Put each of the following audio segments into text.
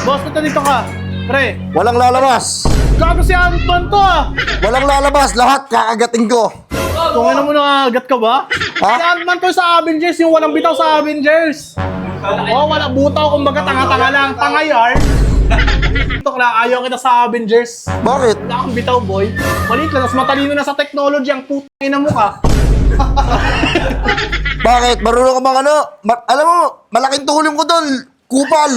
Boss, punta dito ka. Pre. Walang lalabas. Gago si Ant-Man to ah. Walang lalabas. Lahat kakagating ko. Tungin na mo nakagat ka ba? Ha? Si Ant-Man to sa Avengers, yung walang bitaw sa Avengers. Oh, walang butaw, kumbaga tanga-tanga lang. Tanga yar. Ito ka ayaw kita sa Avengers. Bakit? Wala kang bitaw, boy. Maliit lang, mas matalino na sa technology ang putang ina mo ka. Bakit? Marunong ka bang ano? Alam mo, malaking tulong ko doon. Kupal.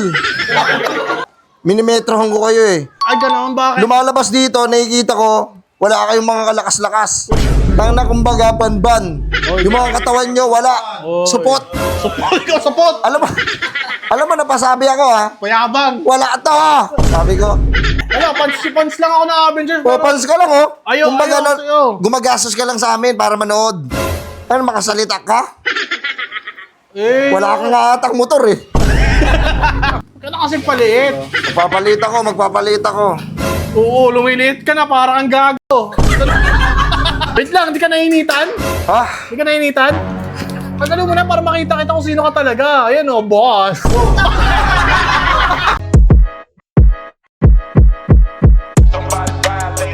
Minimetrohan ko kayo eh. Ay, ganoon, bakit? Lumalabas dito, nakikita ko, wala kayong mga kalakas-lakas. Tang na kumbaga, ban-ban. Yung mga katawan nyo, wala. Supot. Support ko, support! Alam mo, napasabi ako ha. Payabang! Wala to ha. Sabi ko, Wala, pants lang ako ng Avengers. popans ka lang oh. Ayaw, Kumbaga, ayaw sa'yo. gumagastos ka lang sa amin para manood. Ano, makasalita ka? Eh, Wala kang atak motor eh. Kaya kasi paliit. Magpapalit ako. Oo, lumiliit ka na, parang ang gago. Wait lang, hindi ka nainitan? Ha? Hindi ka nainitan? Pagano mo na para makita kita kung sino ka talaga. Ayan o, boss.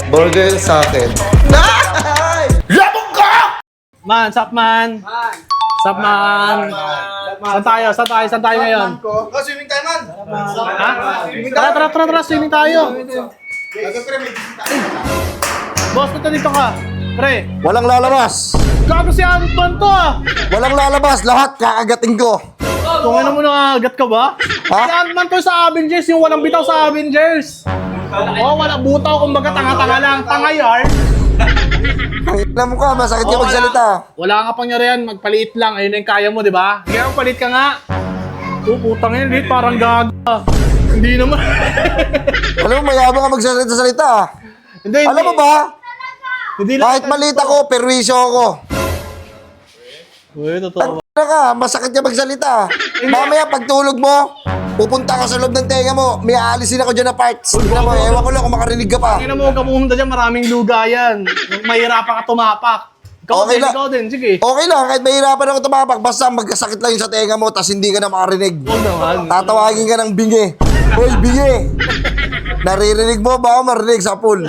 Burger sa akin. Labog ka! Man, sup man? Sup man? Saan tayo ngayon? Swimming time man. Ha? Tara, swimming tayo. Boss, punta dito ka. Pre. Walang lalabas. Gago si Ant-Man to ah. Walang lalabas. Lahat kakagating ko. Tungin na mo nakagat ka ba? Ha? Si Ant-Man to sa Avengers, yung walang bitaw sa Avengers. Oh, walang butaw, kumbaga tanga-tanga lang. Tanga yar. Alam mo ka, masakit ka magsalita. Wala kang kapangyarihan, magpaliit lang. Ayun na yung kaya mo, di ba? Sige, magpalit ka nga. Oh, putang yun, lit, parang gago. Hindi naman. Alam mo, mayabang ka magsalita-salita. Hindi. Alam mo ba? Hindi lang. Kahit maliit ako, perwisyo ako. Uy, totoo ba? Ano ka, masakit ka magsalita. Mamaya, pagtulog mo, pupunta ka sa loob ng tenga mo, may aalisin ako dyan na parts. Tignan mo, ewan ko lang kung makarinig ka pa. Tingnan mo, kamuhunda dyan, maraming lugayan. Mahirapan ka tumapak. Ikaw Okay din, lang. ikaw din, sige. Okay lang, kahit mahirapan ako tumapak, basta magkasakit lang yung sa tenga mo, tas hindi ka na makarinig. Huwag naman. Tatawagin ka ng bingi. Hoy, bingi! Naririnig mo ba ako marinig sa pool?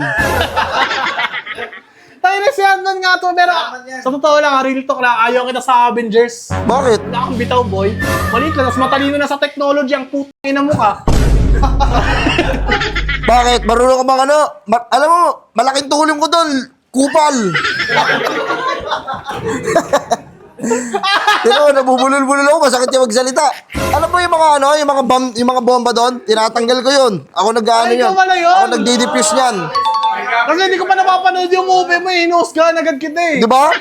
Tayo na si Ant-Man nga to, pero sa totoo lang, real talk lang, ayaw kita sa Avengers. Bakit? Wala kang bitaw, boy. Maliit lang, mas matalino na sa technology ang putang ina mo ka. Bakit? Marunong ka bang ano? Alam mo, malaking tulong ko doon. Kupal. Pero nabubulol-bulol ako, masakit yung magsalita. Alam mo yung mga ano, yung mga bomba doon, tinatanggal ko yun. Ako nag-ano Ay, yun. ikaw pala yun. Ako nagdi-defuse niyan. Kasi hindi ko pa napapanood yung movie mo, hinusgahan agad kita eh. Di ba?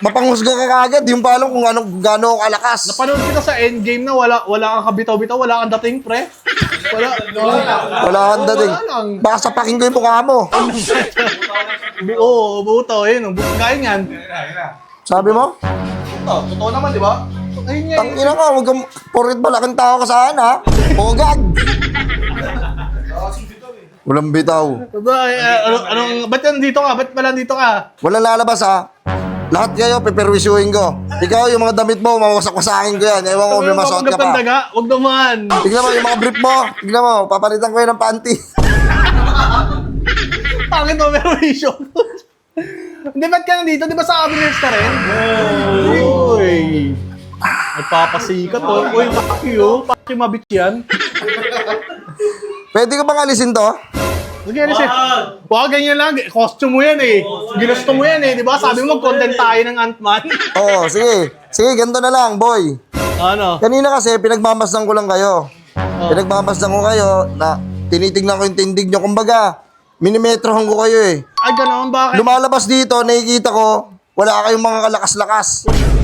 Mapanghusga ka kagad. Yung pa alam kung gaano ako kalakas. Napanood kita sa Endgame na wala kang kabitaw-bitaw, wala kang dating, pre. Wala kang dating. Wala lang. Baka sapakin ko yung mukha mo. Oo, buto, yun. Gaya yan. Sabi mo? Totoo naman, di ba? Ayun nga. Tangina ka, huwag kang porrit malaking tao ka saan ha. Pogag. Walang bitaw. Ba't nandito ka? Ba't pala nandito ka? Walang lalabas ha. Lahat kayo, peperwisyuhin ko. Ikaw, yung mga damit mo, mawasak-wasakin ko yan. Ewan ko kung may masuot ka pa. Huwag naman. Tignan mo, yung mga brief mo. Tignan mo, papalitan ko yan ng panty. Pangit mo, pero issue. Hindi, ba't ka nandito? Di ba sa Avengers ka rin? Uy. Nagpapasikat. Uy, Paki mabit yan. Pwede ko bang alisin to? Sige, alisin. Wag, ganyan lang. Costume mo yan eh. Ginusto mo yan eh. Di ba? Sabi mo, content tayo ng Ant-Man. Oo, sige. Sige, ganito na lang, boy. Ano? Kanina kasi, pinagmamasdan ko lang kayo. Pinagmamasdan ko kayo na tinitignan ko yung tindig nyo. Kumbaga, minimetrohan ko kayo eh. Ay, ganoon, bakit? Lumalabas dito, nakikita ko, wala kayong mga kalakas-lakas.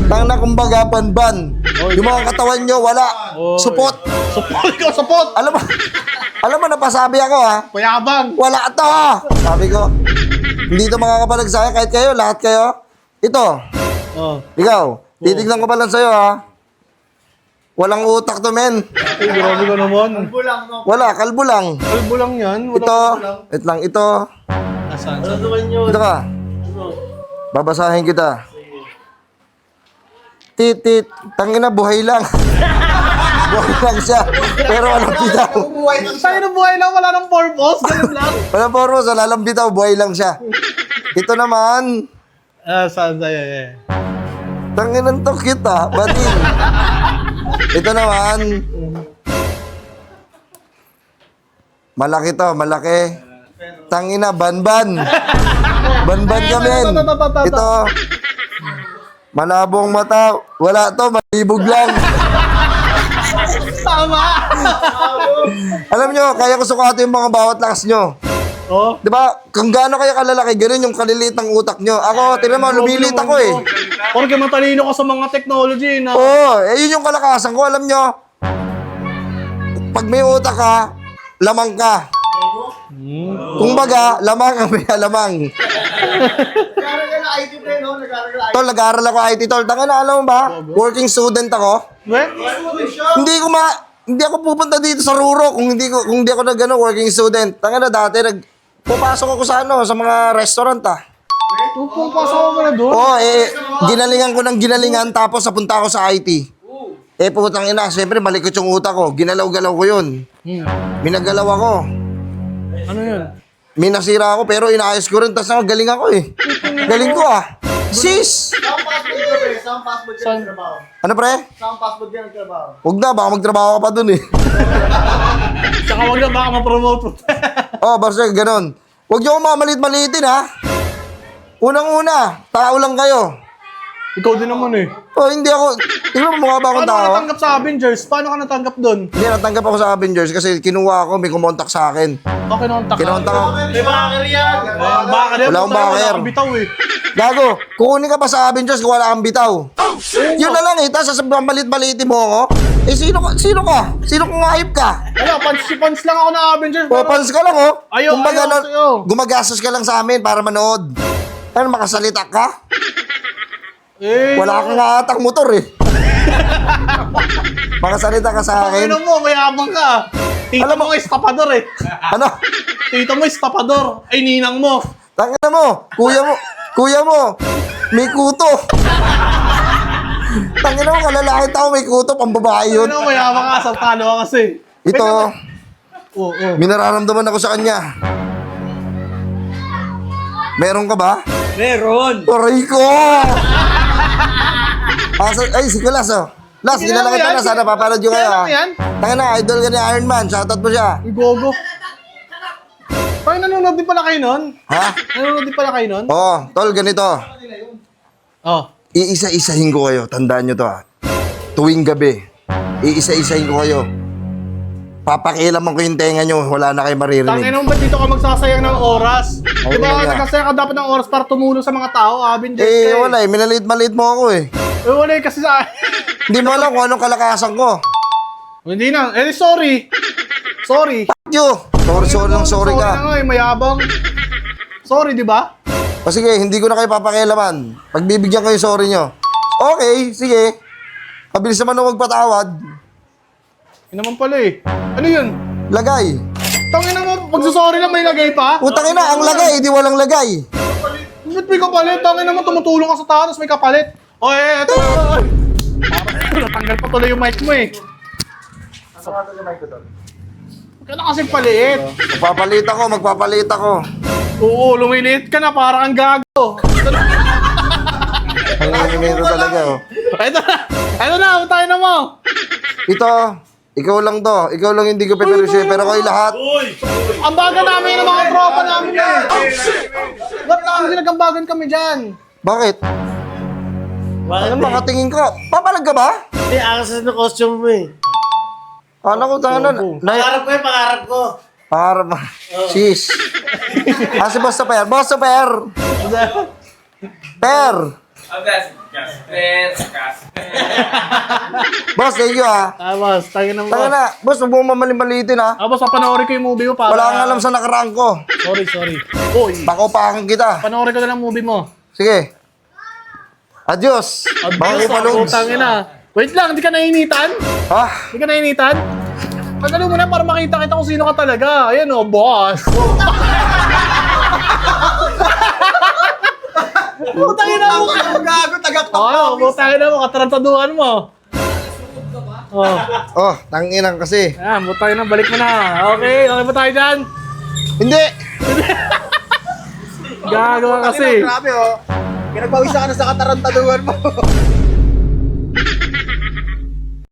Tang na kumbaga, ban-ban. Yung mga katawan nyo, wala. Supot. Support! Alam mo, napasabi ako ha. Payabang! Wala to ha. Sabi ko, hindi to makakapalag sa'yo, kahit kayo, lahat kayo. Ito, ikaw, titignan ko pa lang sa'yo ha. Walang utak to, men. Ay, grabe ka naman. Wala, kalbo lang. Kalbo lang yan. Ito, wait lang, ito. Nasaan? Ito ka. Babasahin kita. Titit, tangina, buhay lang. Buhay lang siya. Pero walang bitaw. Tayo na buhay lang, wala nang purpose, ganun lang. Walang purpose, wala lang bitaw. Buhay lang siya. Ito naman. Saan sa'yo eh. Tanginan to cute ah. Bading. Ito naman. Malaki to, malaki. Tangina, banban. Banban kami. Ito. Malabong mata. Wala to, malibog lang. Tama! Alam nyo, kaya ko sukatin yung mga bawat lakas nyo. Oh. Di ba? Kung gaano kayo kalalaki, ganun yung kaliliit ng utak nyo. Ako, tignan mo, lumilit ako eh. Porque matalino ka sa mga technology na. Oo, yun yung kalakasan ko. Alam nyo, pag may utak ka, lamang ka. Kung baga, lamang ang may alamang. Tol, nag-aaral ako IT, tol. Tanga na, alam mo ba? Working student ako. Well, Hindi ako pupunta dito sa Ruro kung hindi ako working student. Tanga na, dati pupasok ako sa sa mga restaurant ah. pupasok ako na doon. Oo, ginalingan ko ng ginalingan tapos napunta ako sa IT. Putang ina, siyempre malikot yung utak ko. Ginalaw-galaw ko yun. Minagalaw ako. Ano yun? May nasira ako pero inaayos ko rin. Tapos galing ako eh. Galing ko ah. Sis! Ano pre? Saan passport yan ang trabaho? Huwag na, baka magtrabaho ka pa dun eh. Tsaka wag na baka ma-promote. Basta ganun. Huwag niyo akong mamalit-malitin ha. Unang-una, tao lang kayo. Ikaw din naman eh. Hindi ako, tingnan mo mukha ba akong Paano ka tao? natanggap sa Avengers? Paano ka natanggap doon? Hindi, natanggap ako sa Avengers kasi kinuha ako, may kumontak sa akin. Kinontak ka? Kinontak ako. May backer yan! Baka rin. Wala akong Wala backer. akong bitaw eh. Gago, kukunin ka pa sa Avengers kung wala kang bitaw. Yun na lang eh, tapos sasabihin malit-malitin mo ako. Sino ka? Sino kung hype ka? Wala, pants lang ako ng Avengers. Popans ka lang oh. Ayaw, Kumbaga, ayaw sa'yo. gumagastos ka lang sa amin para manood. Ano, makasalita ka? Wala kang atang motor eh. Makasalita ka sa akin. Ano mo, may habang ka. Tito Alam mo- mo, estapador eh. Ano? Tito mo, estapador. Ay, ninang mo. Tangina mo, kuya mo, may kuto. Tangina mo, kalalaki tao, may kuto, pambabae yun. Ano, may habang ka. Sartalo ka kasi. Ito, Oo. may nararamdaman ako sa kanya. Meron ka ba? Meron! Aray ko! Ay, si Kulas oh. Las, ginala kita na, sana papanood nyo kayo ah. Yan? Tangina, idol ka ni Iron Man, shoutout mo siya. Uy, gogo. Parang nanonood din pala kayo nun? Ha? Nanonood din pala kayo nun? Oo, tol, ganito. Oh. Iisa-isahin ko kayo, tandaan nyo to ah. Tuwing gabi, iisa-isahin ko kayo. Papakialaman ko yung tenga nyo, wala na kayo maririnig. Tangin mo, ba't dito ka magsasayang ng oras? Oo, Di ba, nga. nagsasayang ka dapat ng oras para tumulong sa mga tao, Avengers Wala eh, minaliit-maliit mo ako eh. Wala eh, kasi sa... Hindi mo alam kung anong kalakasan ko. Hindi na. Sorry. Sorry. Fuck you! Sorry na ka. nga eh, mayabang. Sorry, di ba? O sige, hindi ko na kayo papakialaman. Pagbibigyan ko yung sorry nyo. Okay, sige. Mabilis naman ako magpatawad. Yun naman pala eh. Ano yun? Lagay. Tangina mo, magsasorry lang may lagay pa? Utangin na, ang lagay, di walang lagay. Ba't may kapalit? Tangina mo, tumutulong ka sa tao, tapos may kapalit. O eto na. Parang natanggal pa tuloy yung mic mo eh. Huwag ka na kasing paliit. Magpapalit ako. Oo, lumiliit ka na, parang ang gago. Ang nangyayari talaga oh. Eto na, tayo na mo. Ito, ikaw lang to. Ikaw lang hindi ko peperusye, pero kayo lahat. Ang baga namin ng mga tropa namin eh. Ba't namin sinagambagan kami dyan? Bakit? Ano makatingin ko? Papalag ka ba? Hindi, akas na costume mo eh. Ano ko tanan? Pangarap ko yung pangarap ko. Pangarap ba? Sis. Si Boss to Per. Boss to Per. Per. Boss, thank you ah. Boss, tayo na mo. Tanga na. Boss, huwag mo mamali-malitin ah. Boss, panoorin ko yung movie mo para... Wala kang alam sa nakaraan ko. Sorry. Uy, Pakupakan kita. panoorin ko na ng movie mo. Sige. Adios. Baka upalog. Tangin na. Wait lang, hindi ka nainitan? Ha? Hindi ka nainitan? Tagalo mo na para makita kita kung sino ka talaga. Ayan o, boss. Putangin na mo. Gago, tagap Oo, putangin na mo, katarantaduhan mo. Oh. Oh, tanginang kasi. Ayan, butay na. Balik mo na. Okay, okay ba tayo dyan? Hindi! Gagawa kasi. Grabe oh. Pinagpawisan ka na sa katarantaduhan mo.